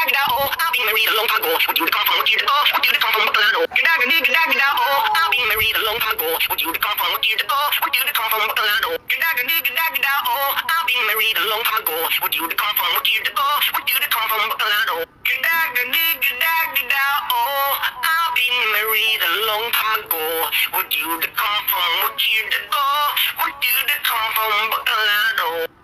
oh, I'll be married a long time ago. Would you to come from what you to go? Would you to come from Buckalano? Oh, I'll be married a long time ago. Would you to come from what you to go? Would you to come from Buckalano? Oh, I'll be married a long time ago. Would you to come from what you to go? Would you to come from Buckalano? Oh, I'll be married a long time ago. Would you to come from what you to go? Would you to come from Buckalano?